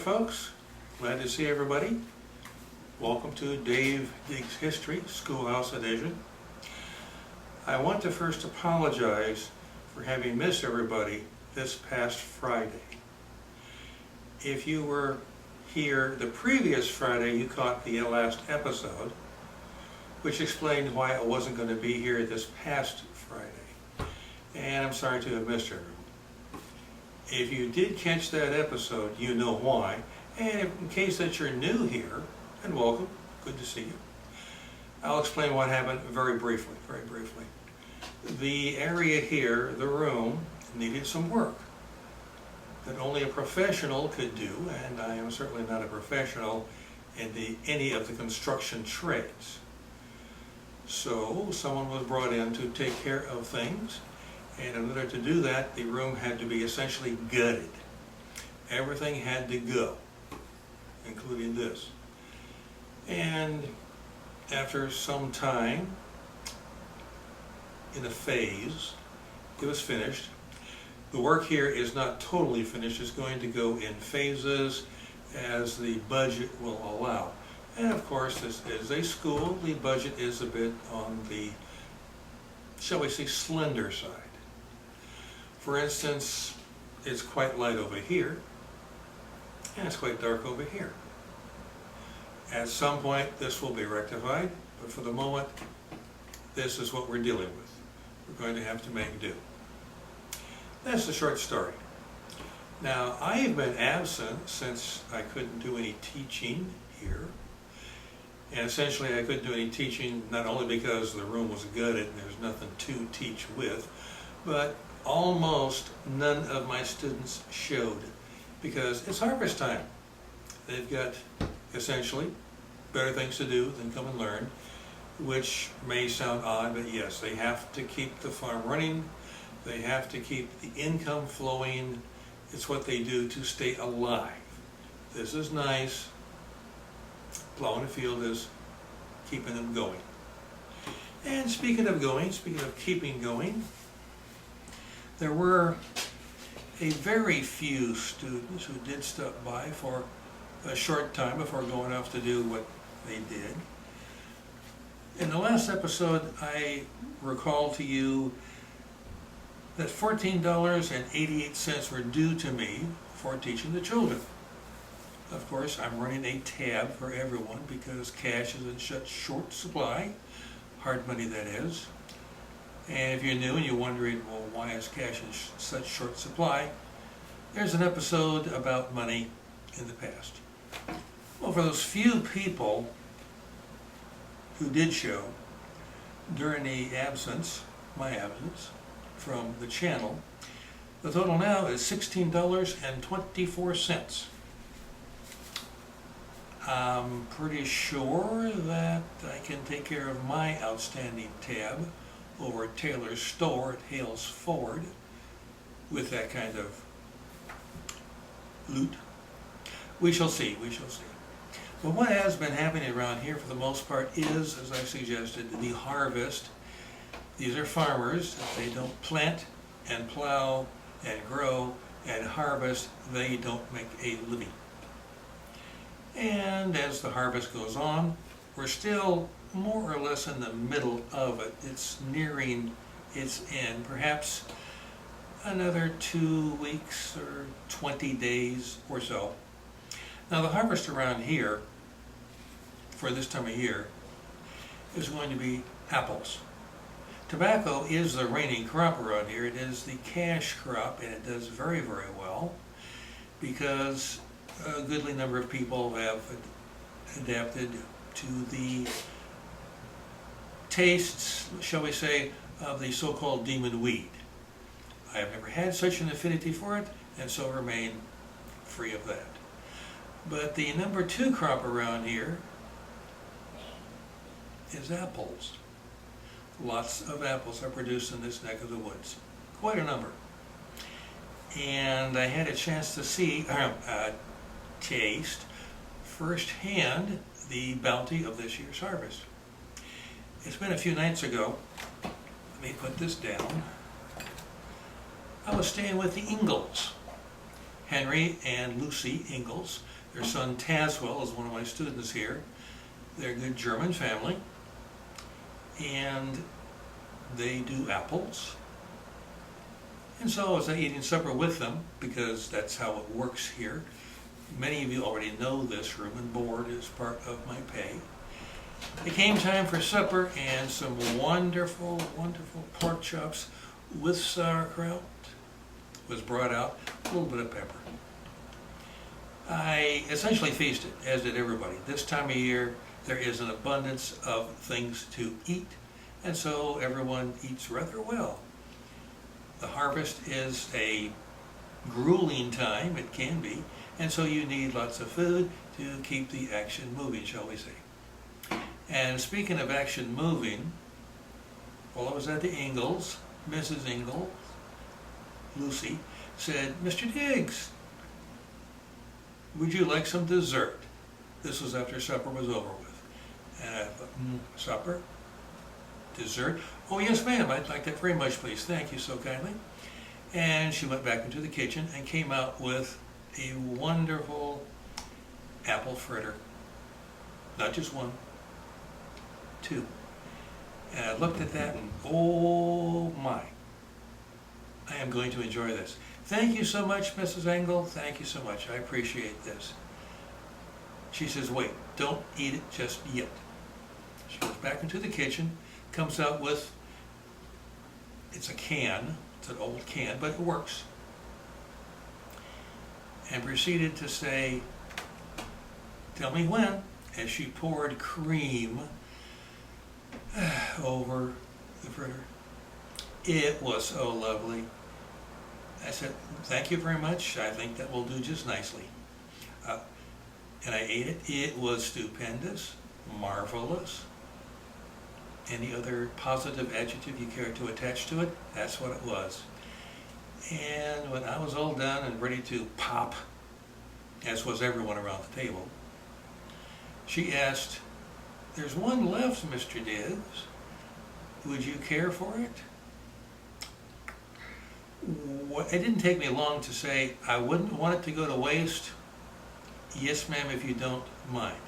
folks. Glad to see everybody. Welcome to Dave Digs History, Schoolhouse Edition. I want to first apologize for having missed everybody this past Friday. If you were here the previous Friday, you caught the last episode, which explained why I wasn't going to be here this past Friday. And I'm sorry to have missed everyone. If you did catch that episode, you know why. And in case that you're new here, and welcome, good to see you, I'll explain what happened very briefly. The area here, the room, needed some work that only a professional could do, and I am certainly not a professional in any of the construction trades. So someone was brought in to take care of things, and in order to do that, the room had to be essentially gutted. Everything had to go, including this. And after some time, in a phase, it was finished. The work here is not totally finished. It's going to go in phases as the budget will allow. And of course, this is a school. The budget is a bit on the, shall we say, slender side. For instance, it's quite light over here, and it's quite dark over here. At some point, this will be rectified, but for the moment, this is what we're dealing with. We're going to have to make do. That's the short story. Now, I have been absent since I couldn't do any teaching here. And essentially, I couldn't do any teaching not only because the room was gutted and there's nothing to teach with, but almost none of my students showed because it's harvest time. They've got essentially better things to do than come and learn, which may sound odd, but yes, they have to keep the farm running. They have to keep the income flowing. It's what they do to stay alive. This is nice. Plowing a field is keeping them going. And speaking of keeping going, there were a very few students who did stop by for a short time before going off to do what they did. In the last episode, I recalled to you that $14.88 were due to me for teaching the children. Of course, I'm running a tab for everyone because cash is in such short supply, hard money that is. And if you're new and you're wondering, well, why is cash in such short supply? There's an episode about money in the past. Well, for those few people who did show during the absence, my absence, from the channel, the total now is $16.24. I'm pretty sure that I can take care of my outstanding tab over at Taylor's store at Hales Ford with that kind of loot. We shall see. But what has been happening around here for the most part is, as I suggested, the harvest. These are farmers. If they don't plant and plow and grow and harvest, they don't make a living. And as the harvest goes on, we're still more or less in the middle of it. It's nearing its end, perhaps another 2 weeks or 20 days or so. Now the harvest around here for this time of year is going to be apples. Tobacco is the reigning crop around here. It is the cash crop, and it does very, very well because a goodly number of people have adapted to the tastes, shall we say, of the so-called demon weed. I have never had such an affinity for it, and so remain free of that. But the number 2 crop around here is apples. Lots of apples are produced in this neck of the woods. Quite a number. And I had a chance to see, taste firsthand the bounty of this year's harvest. It's been a few nights ago. Let me put this down. I was staying with the Ingalls. Henry and Lucy Ingalls. Their son Taswell is one of my students here. They're a good German family, and they do apples. And so as I eating supper with them, because that's how it works here, many of you already know this, room and board is part of my pay. It came time for supper, and some wonderful, wonderful pork chops with sauerkraut was brought out, a little bit of pepper. I essentially feasted, as did everybody. This time of year, there is an abundance of things to eat, and so everyone eats rather well. The harvest is a grueling time, it can be, and so you need lots of food to keep the action moving, shall we say. And speaking of action moving, while I was at the Ingalls, Mrs. Ingalls, Lucy, said, "Mr. Diggs, would you like some dessert?" This was after supper was over with. And I thought, supper? Dessert? "Oh, yes, ma'am, I'd like that very much, please. Thank you so kindly." And she went back into the kitchen and came out with a wonderful apple fritter. Not just one, two. And I looked at that and, oh my, I am going to enjoy this. "Thank you so much, Mrs. Engel. Thank you so much. I appreciate this." She says, "Wait, don't eat it just yet." She goes back into the kitchen, comes out with, it's a can, it's an old can, but it works. And proceeded to say, "Tell me when," as she poured cream over the fritter. It was so lovely. I said, "Thank you very much. I think that will do just nicely." And I ate it. It was stupendous, marvelous. Any other positive adjective you care to attach to it, that's what it was. And when I was all done and ready to pop, as was everyone around the table, she asked, "There's one left, Mr. Diggs. Would you care for it?" It didn't take me long to say, "I wouldn't want it to go to waste. Yes, ma'am, if you don't mind."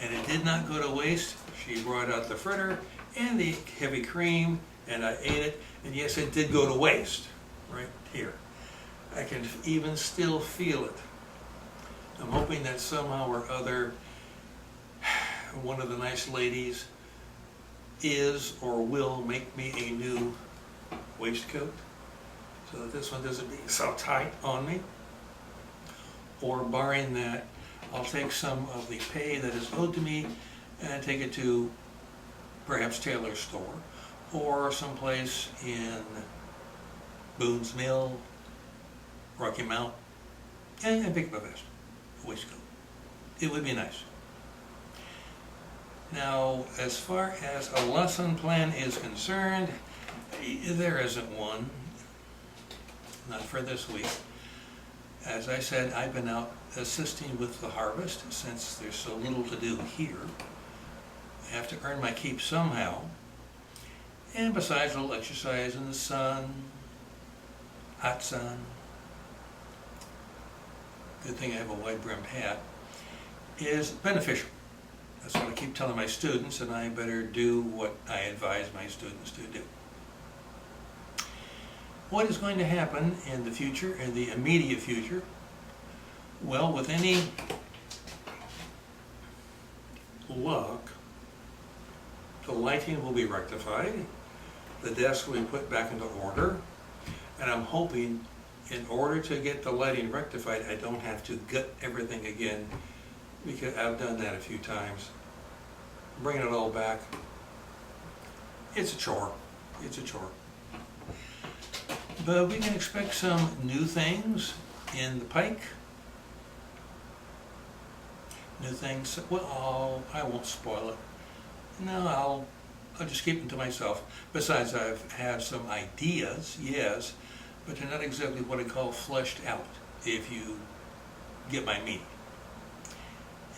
And it did not go to waste. She brought out the fritter and the heavy cream, and I ate it. And yes, it did go to waste, right here. I can even still feel it. I'm hoping that somehow or other, one of the nice ladies is or will make me a new waistcoat, so that this one doesn't be so tight on me. Or barring that, I'll take some of the pay that is owed to me and take it to perhaps Taylor's store or someplace in Boone's Mill, Rocky Mount, and pick up a vest, a waistcoat. It would be nice. Now, as far as a lesson plan is concerned, there isn't one, not for this week. As I said, I've been out assisting with the harvest since there's so little to do here. I have to earn my keep somehow. And besides a little exercise in the sun, hot sun, good thing I have a wide-brimmed hat, is beneficial. That's what I keep telling my students, and I better do what I advise my students to do. What is going to happen in the future, in the immediate future? Well, with any luck, the lighting will be rectified, the desk will be put back into order, and I'm hoping in order to get the lighting rectified, I don't have to gut everything again, because I've done that a few times. Bringing it all back, it's a chore. It's a chore. But we can expect some new things in the pike. New things, well, I won't spoil it. No, I'll just keep them to myself. Besides, I've had some ideas, yes, but they're not exactly what I call fleshed out, if you get my meaning.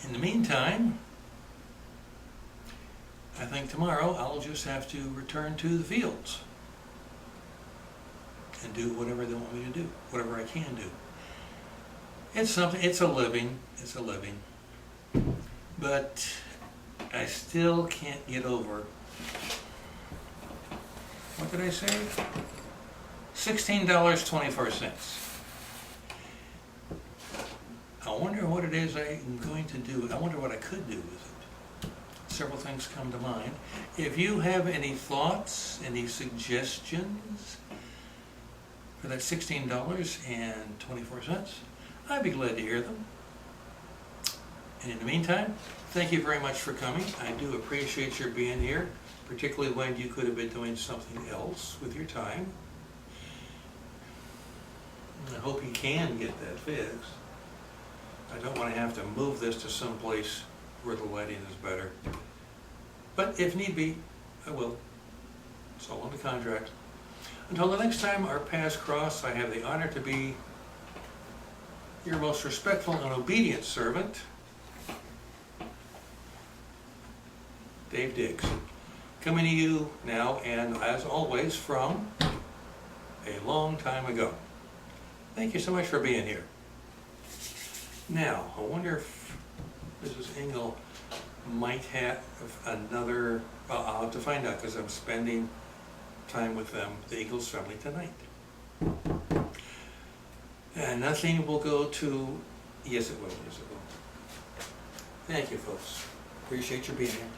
In the meantime, I think tomorrow I'll just have to return to the fields and do whatever they want me to do, whatever I can do. It's something, it's a living, but I still can't get over, what did I say? $16.24. I wonder what it is I'm going to do. I wonder what I could do with it. Several things come to mind. If you have any thoughts, any suggestions for that $16.24, I'd be glad to hear them. And in the meantime, thank you very much for coming. I do appreciate your being here, particularly when you could have been doing something else with your time. I hope you can get that fixed. I don't want to have to move this to some place where the lighting is better. But if need be, I will. It's all in the contract. Until the next time our paths cross, I have the honor to be your most respectful and obedient servant, Dave Diggs. Coming to you now, and as always, from a long time ago. Thank you so much for being here. Now, I wonder if Mrs. Engel might have another, well, I'll have to find out because I'm spending time with them, the Eagles family, tonight. And nothing will go to, yes it will, yes it will. Thank you folks. Appreciate you being here.